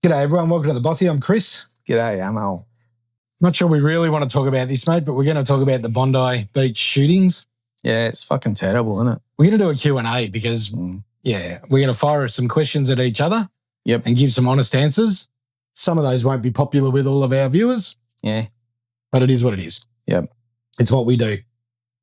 G'day everyone, welcome to the Bothy. I'm Chris. G'day, I'm Al. Not sure we really want to talk about this, mate, but we're going to talk about the Bondi beach shootings. Yeah, it's fucking terrible, isn't it? We're going to do a Q&A because, we're going to fire some questions at each other and give some honest answers. Some of those won't be popular with all of our viewers. Yeah. But it is what it is. Yep. It's what we do.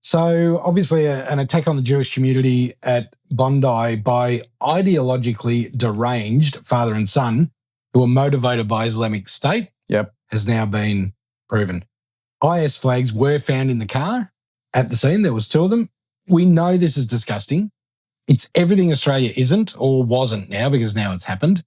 So obviously an attack on the Jewish community at Bondi by ideologically deranged father and son who were motivated by Islamic State has now been proven. IS flags were found in the car at the scene. There was 2 of them. We know this is disgusting. It's everything Australia isn't or wasn't now because now it's happened.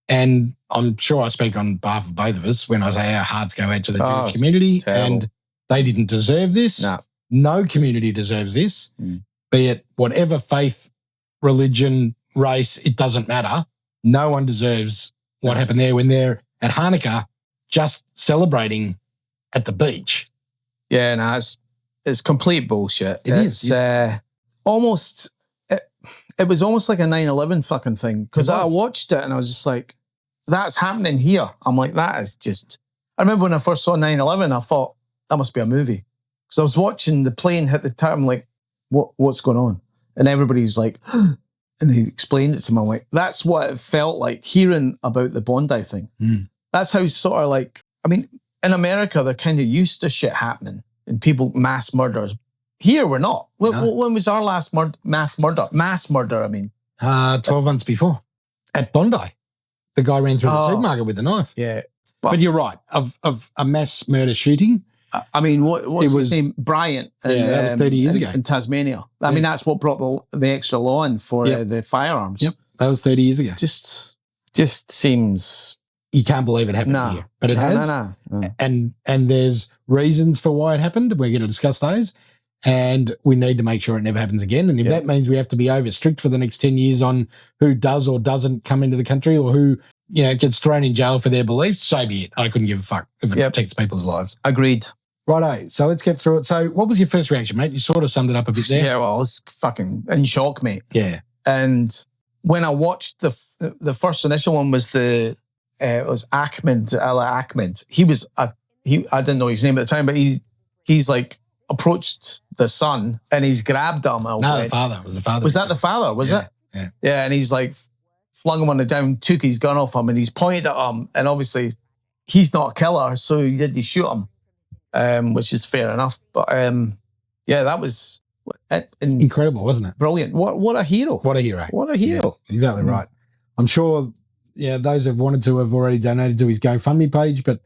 And I'm sure I speak on behalf of both of us when I say our hearts go out to the Jewish community and they didn't deserve this. No community deserves this, be it whatever faith, religion, race, it doesn't matter. No one deserves what happened there when they're at Hanukkah just celebrating at the beach. Yeah, no, it's complete bullshit. It is. Almost, it was almost like a 9/11 fucking thing because I watched it and I was just like, that's happening here. I'm like, that is just, I remember when I first saw 9/11, I thought, that must be a movie. Because I was watching the plane hit the tower, I'm like, what's going on? And everybody's like, and he explained it to me. I'm like, that's what it felt like hearing about the Bondi thing. That's how sort of like, I mean, in America, they're kind of used to shit happening and people, mass murders. Here, we're not. No. When was our last mass murder? Mass murder, I mean. 12 months before at Bondi. The guy ran through the supermarket with a knife. Yeah. But you're right. Of a mass murder shooting. I mean, what's his name? Bryant. That was 30 years ago. In Tasmania. I mean, that's what brought the extra law in for the firearms. Yep. That was 30 years ago. It just seems... You can't believe it happened here. But it has. No. And there's reasons for why it happened. We're going to discuss those. And we need to make sure it never happens again. And if that means we have to be over strict for the next 10 years on who does or doesn't come into the country or who, gets thrown in jail for their beliefs, so be it. I couldn't give a fuck if it protects people's lives. Agreed. Righto. So let's get through it. So what was your first reaction, mate? You sort of summed it up a bit there. Yeah, well, I was fucking in shock, mate. Yeah. And when I watched the first initial one was it was Ahmed. He was, I didn't know his name at the time, but he's like approached the son and he's grabbed him. No, the father. It was the father. Was that the father? Was it? Yeah. Yeah, and he's like flung him on the down, took his gun off him and he's pointed at him and obviously he's not a killer, so he did shoot him, which is fair enough. But that was incredible, wasn't it? Brilliant. What a hero. What a hero. What a hero. Yeah, exactly right. I'm sure those who've wanted to have already donated to his GoFundMe page, but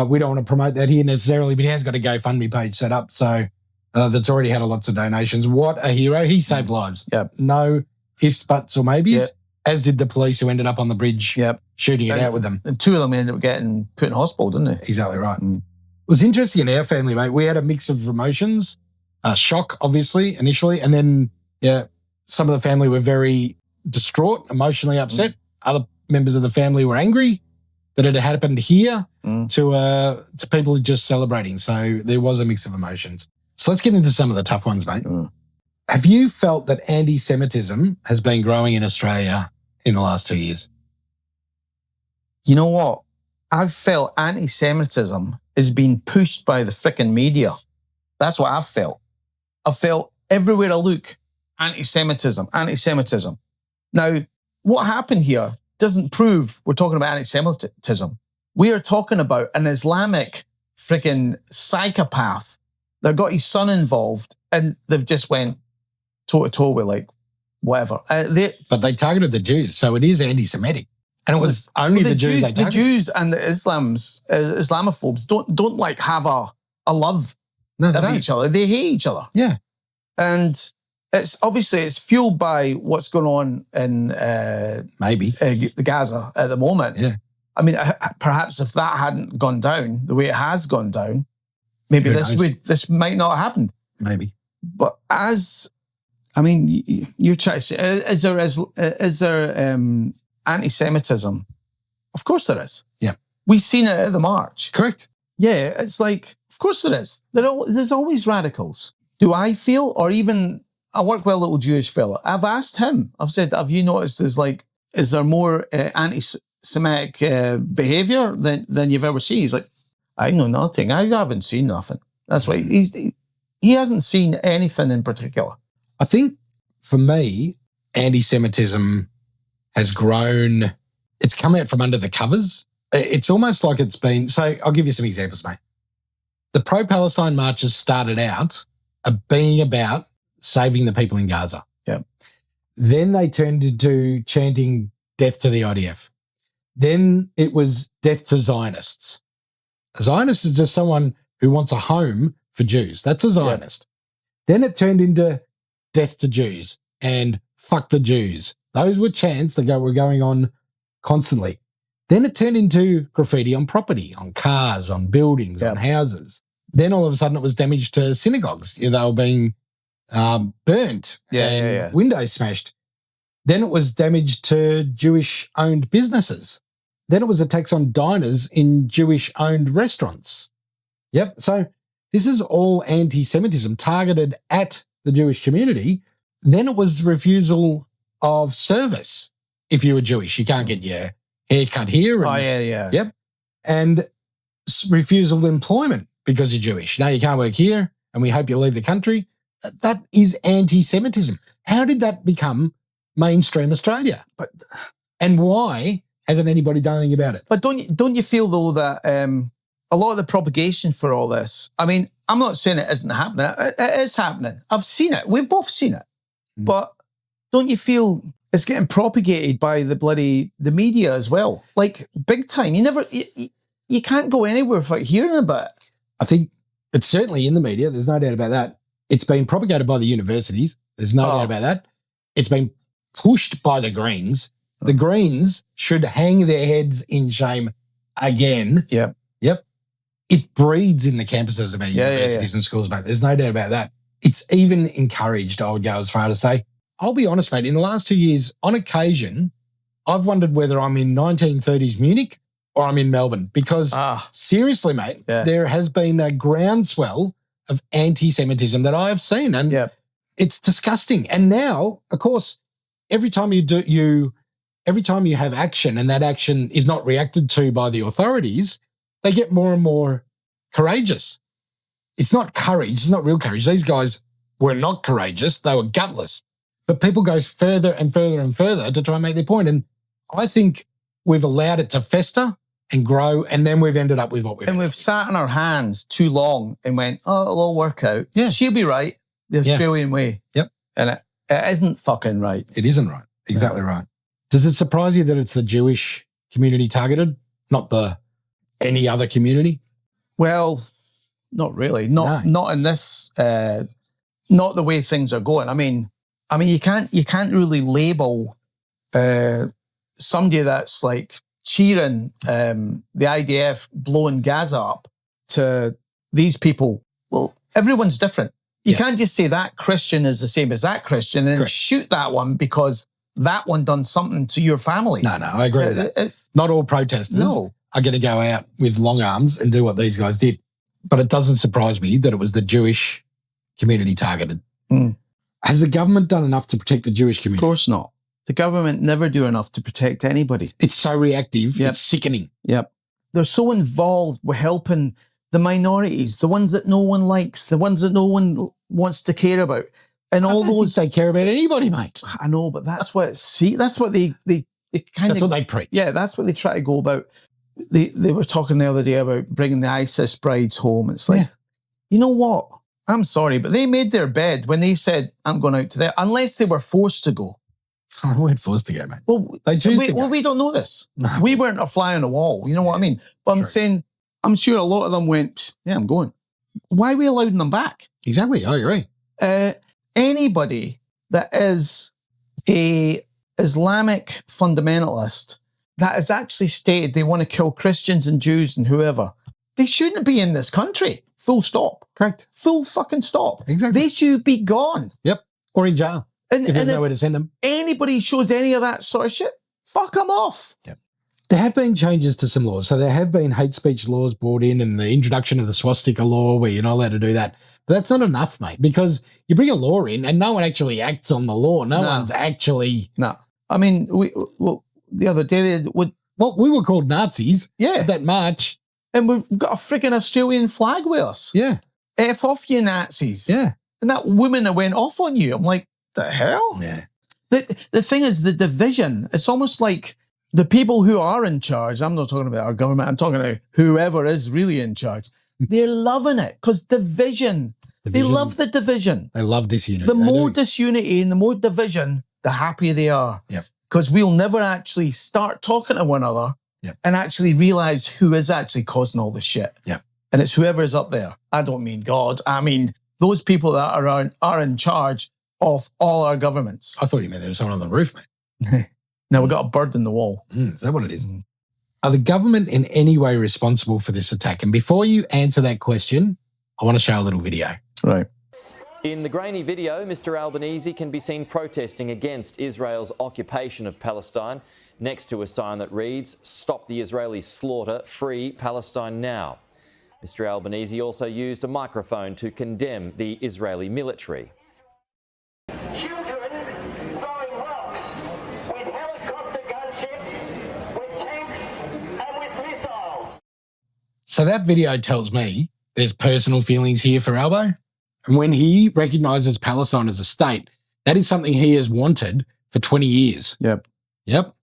we don't want to promote that here necessarily, but he has got a GoFundMe page set up, so that's already had lots of donations. What a hero. He saved lives. Yep. No ifs, buts or maybes, as did the police who ended up on the bridge shooting it out with them. And 2 of them ended up getting put in hospital, didn't they? Exactly right. It was interesting in our family, mate. We had a mix of emotions, shock, obviously, initially, and then, some of the family were very distraught, emotionally upset. Other members of the family were angry that it had happened here to people just celebrating. So there was a mix of emotions. So let's get into some of the tough ones, mate. Have you felt that anti-Semitism has been growing in Australia in the last 2 years? You know what? I've felt anti-Semitism is being pushed by the frickin' media. That's what I've felt. I've felt everywhere I look, anti-Semitism. Now, what happened here doesn't prove we're talking about anti-Semitism. We are talking about an Islamic frickin' psychopath that got his son involved and they've just went toe-to-toe with like whatever. But they targeted the Jews, so it is anti-Semitic. And it was only the Jews they targeted. The Jews and the Islamophobes don't like have a love of each other. They hate each other. Yeah. And it's obviously fueled by what's going on in the Gaza at the moment. Yeah. I mean, perhaps if that hadn't gone down the way it has gone down, maybe this might not have happened. Maybe. But you're trying to say, is there anti-Semitism? Of course there is. Yeah. We've seen it at the march. Correct. Yeah, it's like, of course there is. There's always radicals. Do I feel, or even, I work with a little Jewish fella. I've asked him, I've said, have you noticed is there more anti-Semitic behaviour than you've ever seen. He's like, I know nothing. I haven't seen nothing. That's why he hasn't seen anything in particular. I think for me, anti-Semitism has grown. It's come out from under the covers. It's almost like it's been. So I'll give you some examples, mate. The pro-Palestine marches started out being about saving the people in Gaza. Yeah. Then they turned into chanting death to the IDF. Then it was death to Zionists. A Zionist is just someone who wants a home for Jews. That's a Zionist. Yeah. Then it turned into death to Jews and fuck the Jews. Those were chants that were going on constantly. Then it turned into graffiti on property, on cars, on buildings, on houses. Then all of a sudden it was damage to synagogues. They were being burnt and windows smashed. Then it was damage to Jewish-owned businesses. Then it was attacks on diners in Jewish-owned restaurants. Yep. So this is all anti-Semitism targeted at the Jewish community. Then it was refusal of service. If you were Jewish, you can't get your hair cut here. And, Yep. And refusal of employment because you're Jewish. No, you can't work here and we hope you leave the country. That is anti-Semitism. How did that become mainstream Australia? And why hasn't anybody done anything about it? But don't you feel, though, that a lot of the propagation for all this, I mean, I'm not saying it isn't happening. It is happening. I've seen it. We've both seen it. Mm. But don't you feel it's getting propagated by the media as well? Like, big time. You can't go anywhere without hearing about it. I think it's certainly in the media. There's no doubt about that. It's been propagated by the universities. There's no doubt about that. It's been pushed by the Greens. The Greens should hang their heads in shame again. Yep. It breeds in the campuses of our universities and schools, mate. There's no doubt about that. It's even encouraged, I would go as far to say. I'll be honest, mate, in the last 2 years, on occasion, I've wondered whether I'm in 1930s Munich or I'm in Melbourne because seriously, mate, there has been a groundswell of anti-Semitism that I have seen and it's disgusting. And now, of course, every time you have action and that action is not reacted to by the authorities, they get more and more courageous. It's not courage. It's not real courage. These guys were not courageous. They were gutless. But people go further and further and further to try and make their point. And I think we've allowed it to fester and grow, and then we've ended up with what we've And we've sat on our hands too long and went, oh, it'll all work out. Yeah. She'll be right. The Australian way. Yep. And it isn't fucking right. It isn't right. Exactly right. Does it surprise you that it's the Jewish community targeted, not any other community? Well, not really. Not in this. Not the way things are going. I mean, you can't really label somebody that's like cheering the IDF blowing Gaza up to these people. Well, everyone's different. You can't just say that Christian is the same as that Christian and then shoot that one because that one done something to your family. No, I agree with that. It's not all protesters are going to go out with long arms and do what these guys did. But it doesn't surprise me that it was the Jewish community targeted. Mm. Has the government done enough to protect the Jewish community? Of course not. The government never do enough to protect anybody. It's so reactive. Yep. It's sickening. Yep. They're so involved with helping the minorities, the ones that no one likes, the ones that no one wants to care about. And all those they care about anybody, mate. I know, but that's what that's what they kind of that's what they preach. Yeah, that's what they try to go about. They were talking the other day about bringing the ISIS brides home. It's like, you know what? I'm sorry, but they made their bed when they said, I'm going out to there, unless they were forced to go. Oh, we weren't forced to go, mate. Well, they choose to go. Well, we don't know this. No. We weren't a fly on the wall. You know what I mean? But I'm saying, I'm sure a lot of them went, yeah, I'm going. Why are we allowing them back? Exactly. I agree. Anybody that is a Islamic fundamentalist that has actually stated they want to kill Christians and Jews and whoever, they shouldn't be in this country. Full stop. Correct. Full fucking stop. Exactly. They should be gone. Yep. Or in jail. If there's nowhere to send them. Anybody shows any of that sort of shit, fuck them off. Yep. There have been changes to some laws. So there have been hate speech laws brought in and the introduction of the swastika law where you're not allowed to do that. But that's not enough, mate, because you bring a law in and no one actually acts on the law. No one's actually... No. I mean, the other day, what Well, we were called Nazis. Yeah. At that march. And we've got a freaking Australian flag with us. Yeah. F off you Nazis. Yeah. And that woman that went off on you, I'm like, the hell? Yeah. The thing is, the division, it's almost like the people who are in charge, I'm not talking about our government, I'm talking about whoever is really in charge, they're loving it because division. They love the division. They love disunity. The more disunity and the more division, the happier they are. Yep. Because we'll never actually start talking to one another and actually realize who is actually causing all the shit. Yeah. And it's whoever is up there. I don't mean God. I mean those people that are in charge of all our governments. I thought you meant there was someone on the roof, mate. Now we've got a bird in the wall. Is that what it is? Are the government in any way responsible for this attack? And before you answer that question, I want to show a little video. Right. In the grainy video, Mr Albanese can be seen protesting against Israel's occupation of Palestine next to a sign that reads, "Stop the Israeli slaughter, free Palestine now." Mr Albanese also used a microphone to condemn the Israeli military. Children throwing rocks with helicopter gunships, with tanks and with missiles. So that video tells me there's personal feelings here for Albo. And when he recognises Palestine as a state, that is something he has wanted for 20 years. Yep. Yep.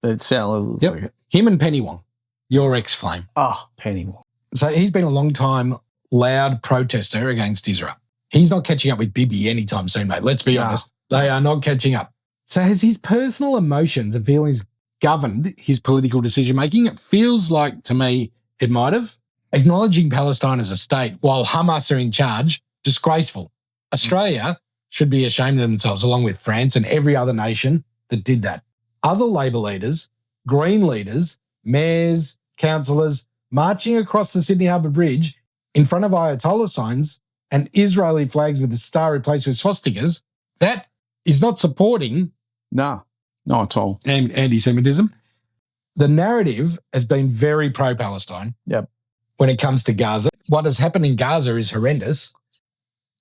It sounds like it. Him and Penny Wong, your ex-flame. Oh, Penny Wong. So he's been a long time loud protester against Israel. He's not catching up with Bibi anytime soon, mate. Let's be honest. They are not catching up. So has his personal emotions and feelings governed his political decision-making? It feels like, to me, it might have. Acknowledging Palestine as a state while Hamas are in charge, disgraceful. Australia should be ashamed of themselves, along with France and every other nation that did that. Other Labor leaders, Green leaders, mayors, councillors, marching across the Sydney Harbour Bridge in front of Ayatollah signs and Israeli flags with the star replaced with swastikas, that is not supporting No, not at all. anti-Semitism. The narrative has been very pro-Palestine. Yep. When it comes to Gaza. What has happened in Gaza is horrendous,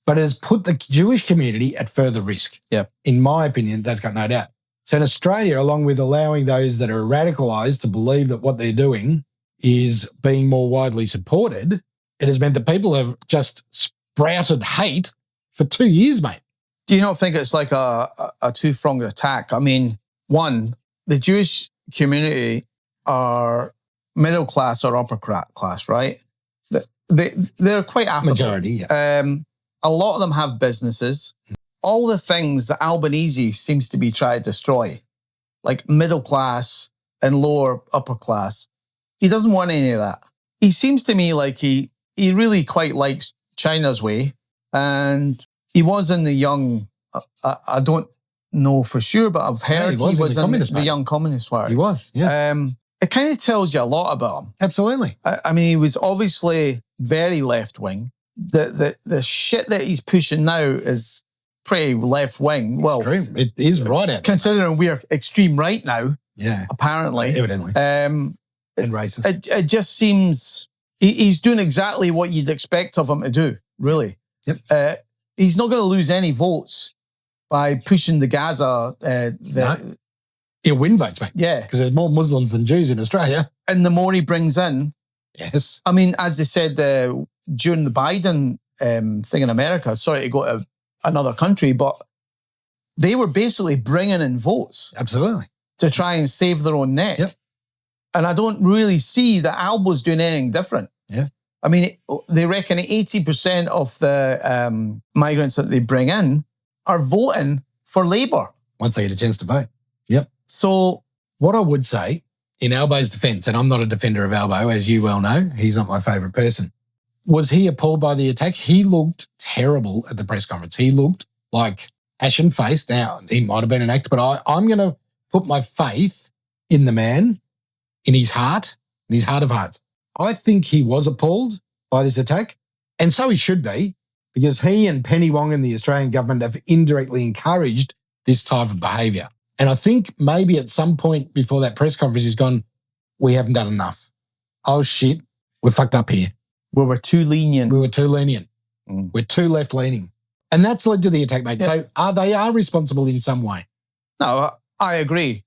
but it has put the Jewish community at further risk. Yep. In my opinion, that's got no doubt. So in Australia, along with allowing those that are radicalised to believe that what they're doing is being more widely supported, it has meant that people have just sprouted hate for 2 years, mate. Do you not think it's like a two-pronged attack? I mean, one, the Jewish community are middle class or upper class, right? They're quite affable. Majority, yeah. A lot of them have businesses. All the things that Albanese seems to be trying to destroy, like middle class and lower upper class, he doesn't want any of that. He seems to me like he really quite likes China's way, and he was in the young, I don't know for sure, but I've heard he was in the Young Communist Party. He was, yeah. It kind of tells you a lot about him. Absolutely. I mean, he was obviously very left-wing. The shit that he's pushing now is pretty left-wing. Well, extreme. It is right out. Considering we're extreme right now, Yeah. apparently. Evidently. And racist. It just seems he's doing exactly what you'd expect of him to do, really. Yep. He's not going to lose any votes by pushing the Gaza. No. He'll win votes, mate. Yeah. Because there's more Muslims than Jews in Australia. And the more he brings in, Yes. I mean, as they said during the Biden thing in America, sorry to go to another country, but they were basically bringing in votes Absolutely. to try and save their own neck. Yep. And I don't really see that Albo's doing anything different. Yeah. I mean, they reckon 80% of the migrants that they bring in are voting for Labour. Once they get a chance to vote. Yep. So What I would say, in Albo's defence, and I'm not a defender of Albo, as you well know, he's not my favourite person, was he appalled by the attack? He looked terrible at the press conference. He looked like ashen-faced. Now, he might have been an actor, but I'm going to put my faith in the man, in his heart of hearts. I think he was appalled by this attack, and so he should be, because he and Penny Wong and the Australian government have indirectly encouraged this type of behaviour. And I think maybe at some point before that press conference, he's gone, we haven't done enough. Oh, shit, we're fucked up here. we were too lenient. We were too lenient. We're too left-leaning. And that's led to the attack, mate. Yeah. So they are responsible in some way. No, I agree.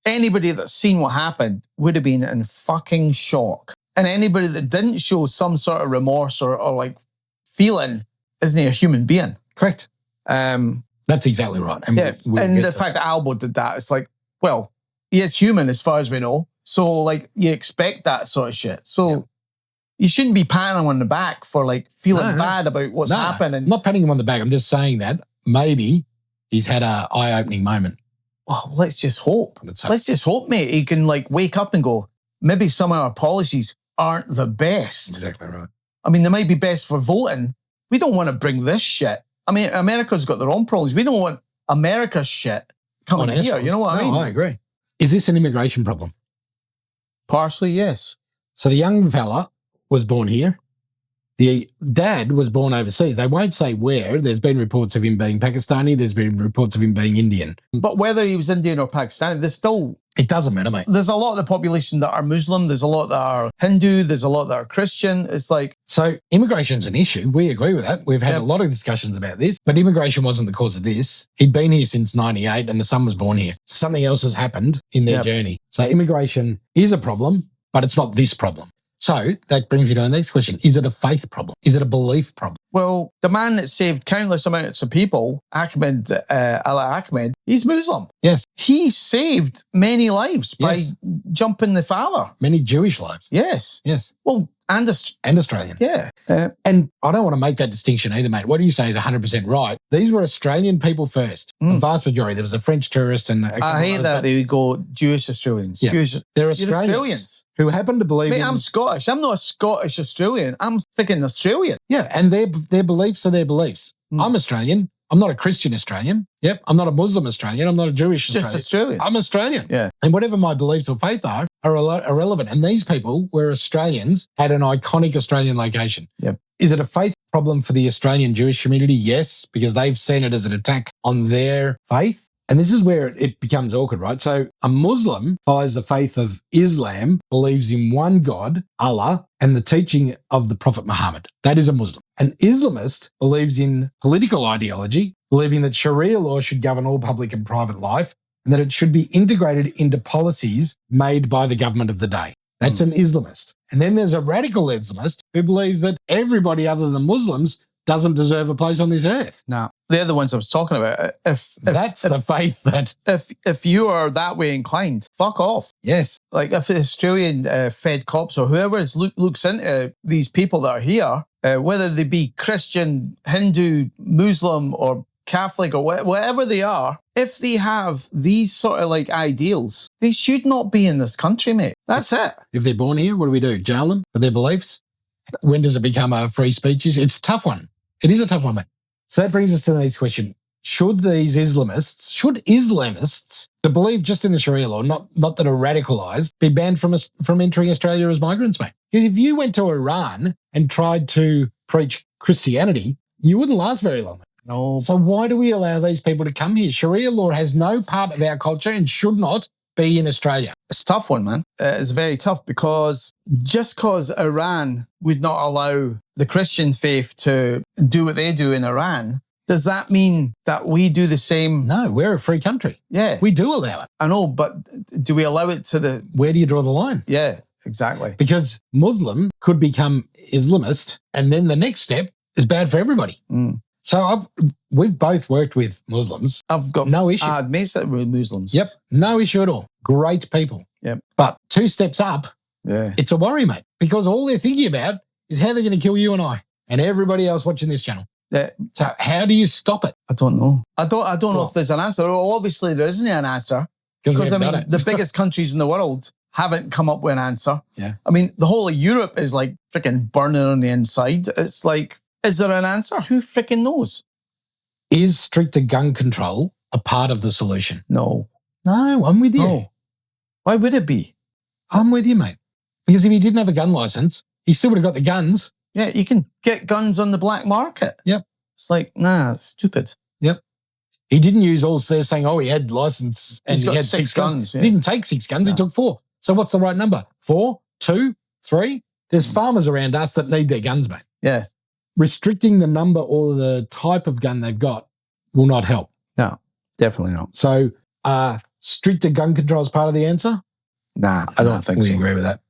anybody that's seen what happened would have been in fucking shock. And anybody that didn't show some sort of remorse or like feeling isn't a human being. Correct. That's exactly right. And yeah, and the fact that Albo did that, it's like, well, he is human as far as we know. So like you expect that sort of shit. So you shouldn't be patting him on the back for like feeling bad about what's happened. I'm not patting him on the back. I'm just saying that maybe he's had a eye-opening moment. Oh, let's just hope. Let's just hope, mate, he can like wake up and go, maybe some of our policies aren't the best. Exactly right. I mean, they might be best for voting. We don't want to bring this shit. I mean, America's got their own problems. We don't want America's shit coming here. You know what I mean? I agree. Is this an immigration problem? Partially, yes. So the young fella was born here. The dad was born overseas. They won't say where. There's been reports of him being Pakistani. There's been reports of him being Indian. But whether he was Indian or Pakistani, there's still... It doesn't matter, mate. There's a lot of the population that are Muslim. There's a lot that are Hindu. There's a lot that are Christian. It's like... So immigration's an issue. We agree with that. We've had a lot of discussions about this, but immigration wasn't the cause of this. He'd been here since 98 and the son was born here. Something else has happened in their journey. So immigration is a problem, but it's not this problem. So that brings me to the next question. Is it a faith problem? Is it a belief problem? Well, the man that saved countless amounts of people, Ahmed, he's Muslim. Yes. He saved many lives by jumping the father. Many Jewish lives. Yes. Yes. Well, and Australian. Yeah. And I don't want to make that distinction either, mate. What you say is 100% right. These were Australian people first. The vast majority. There was a French tourist and... I hate that they would go Jewish Australians. Yeah. They're Australians who happen to believe I'm Scottish. I'm not a Scottish Australian. I'm freaking Australian. Yeah, and their beliefs are their beliefs. I'm Australian. I'm not a Christian Australian. Yep. I'm not a Muslim Australian. I'm not a Jewish Australian. Just Australian. I'm Australian. Yeah. And whatever my beliefs or faith are irrelevant. And these people were Australians at an iconic Australian location. Yep. Is it a faith problem for the Australian Jewish community? Yes, because they've seen it as an attack on their faith. And this is where it becomes awkward, right? So a Muslim follows the faith of Islam, believes in one God, Allah, and the teaching of the Prophet Muhammad. That is a Muslim. An Islamist believes in political ideology, believing that Sharia law should govern all public and private life, and that it should be integrated into policies made by the government of the day. That's an Islamist. And then there's a radical Islamist who believes that everybody other than Muslims doesn't deserve a place on this earth. No, they're the ones I was talking about. That's the faith that... If you are that way inclined, fuck off. Yes. Like if the Australian Fed cops or whoever looks into these people that are here, whether they be Christian, Hindu, Muslim or Catholic or whatever they are, if they have these sort of like ideals, they should not be in this country, mate. That's it. If they're born here, what do? Jail them for their beliefs? When does it become a free speech? It's a tough one. It is a tough one, mate. So that brings us to the next question. Should Islamists, to believe just in the Sharia law, not that are radicalised, be banned from entering Australia as migrants, mate? Because if you went to Iran and tried to preach Christianity, you wouldn't last very long. No. So why do we allow these people to come here? Sharia law has no part of our culture and should not be in Australia. It's a tough one, man. It's very tough because just because Iran would not allow the Christian faith to do what they do in Iran, does that mean that we do the same? No, we're a free country. Yeah. We do allow it. I know, but do we allow it to the... Where do you draw the line? Yeah, exactly. Because Muslim could become Islamist and then the next step is bad for everybody. So we've both worked with Muslims. I've got no issue. Mates that were Muslims. Yep, no issue at all. Great people. Yep. But 2 steps up, it's a worry, mate, because all they're thinking about is how they're going to kill you and I and everybody else watching this channel. So how do you stop it? I don't know. I don't know if there's an answer. Well, obviously, there isn't an answer because I mean, the biggest countries in the world haven't come up with an answer. Yeah. I mean, the whole of Europe is like freaking burning on the inside. It's like, is there an answer? Who freaking knows? Is stricter gun control a part of the solution? No. No, I'm with you. No. Why would it be? I'm with you, mate. Because if he didn't have a gun license, he still would have got the guns. Yeah, you can get guns on the black market. Yep. It's like, nah, it's stupid. Yep. He didn't use all, they're saying, he had license and he had 6 guns. Yeah. He didn't take 6 guns, he took 4. So what's the right number? 4, 2, 3? There's farmers around us that need their guns, mate. Yeah. Restricting the number or the type of gun they've got will not help. No, definitely not. So stricter gun control is part of the answer? Nah, I don't think we so. agree with that.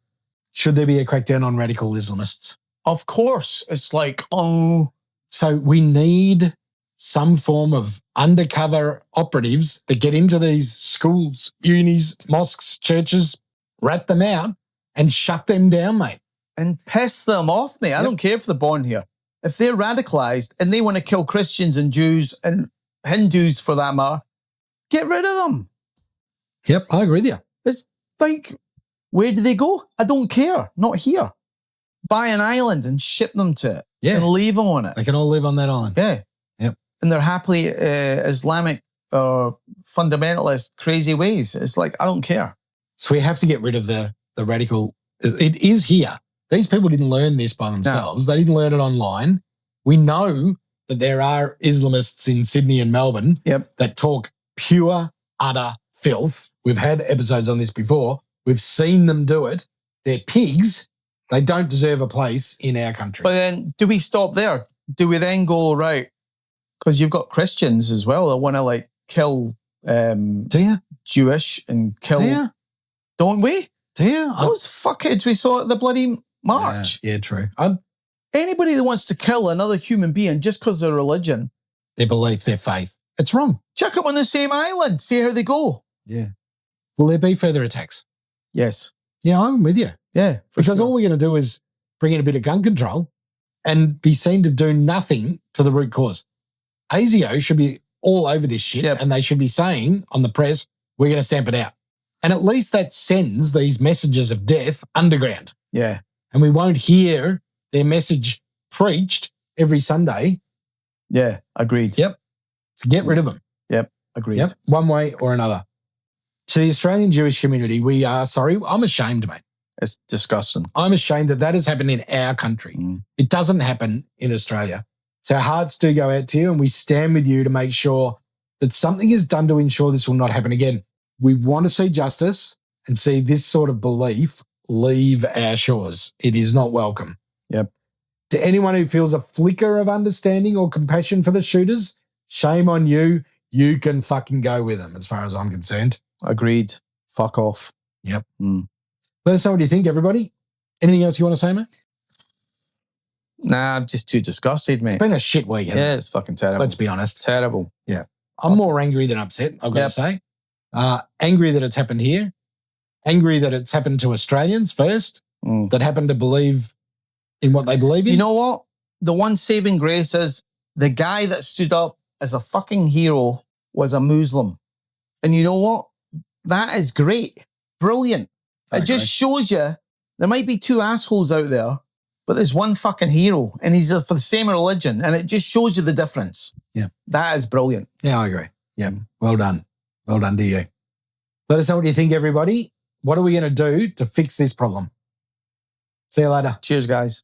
Should there be a crackdown on radical Islamists? Of course. It's like, oh. So we need some form of undercover operatives that get into these schools, unis, mosques, churches, rat them out and shut them down, mate. And piss them off, mate. I don't care if they're born here. If they're radicalised and they want to kill Christians and Jews and Hindus for that matter, get rid of them. Yep, I agree with you. It's like, where do they go? I don't care. Not here. Buy an island and ship them to it. Yeah. And leave them on it. They can all live on that island. Yeah. Yep. And they're happily Islamic or fundamentalist crazy ways. It's like, I don't care. So we have to get rid of the radical. It is here. These people didn't learn this by themselves. No. They didn't learn it online. We know that there are Islamists in Sydney and Melbourne that talk pure, utter filth. We've had episodes on this before. We've seen them do it. They're pigs. They don't deserve a place in our country. But then do we stop there? Do we then go, right, because you've got Christians as well that want to like kill Jewish and kill... Do you? Don't we? Do you? Those fuckheads we saw at the bloody march. Yeah, true. Anybody that wants to kill another human being just because of their religion, their belief, their faith, it's wrong. Chuck them on the same island. See how they go. Yeah. Will there be further attacks? Yes. Yeah, I'm with you. Yeah. Because all we're going to do is bring in a bit of gun control and be seen to do nothing to the root cause. ASIO should be all over this shit and they should be saying on the press, we're going to stamp it out. And at least that sends these messages of death underground. Yeah. And we won't hear their message preached every Sunday. Yeah, agreed. Yep. So get rid of them. Yep, agreed. Yep, one way or another. To the Australian Jewish community, we are sorry. I'm ashamed, mate. It's disgusting. I'm ashamed that has happened in our country. It doesn't happen in Australia. So our hearts do go out to you and we stand with you to make sure that something is done to ensure this will not happen again. We want to see justice and see this sort of belief leave our shores. It is not welcome. Yep. To anyone who feels a flicker of understanding or compassion for the shooters, shame on you. You can fucking go with them as far as I'm concerned. Agreed. Fuck off. Yep. Let us know what you think, everybody. Anything else you want to say, mate? Nah, I'm just too disgusted, mate. It's been a shit week, hasn't it? It's fucking terrible. Let's be honest. Terrible. Yeah. I'm more angry than upset, I've got to say. Angry that it's happened here. Angry that it's happened to Australians first, that happen to believe in what they believe in. You know what? The one saving grace is the guy that stood up as a fucking hero was a Muslim. And you know what? That is great. Brilliant. It just shows you there might be two assholes out there, but there's one fucking hero and he's for the same religion. And it just shows you the difference. Yeah. That is brilliant. Yeah, I agree. Yeah. Well done. Well done to you. Let us know what you think, everybody. What are we going to do to fix this problem? See you later. Cheers, guys.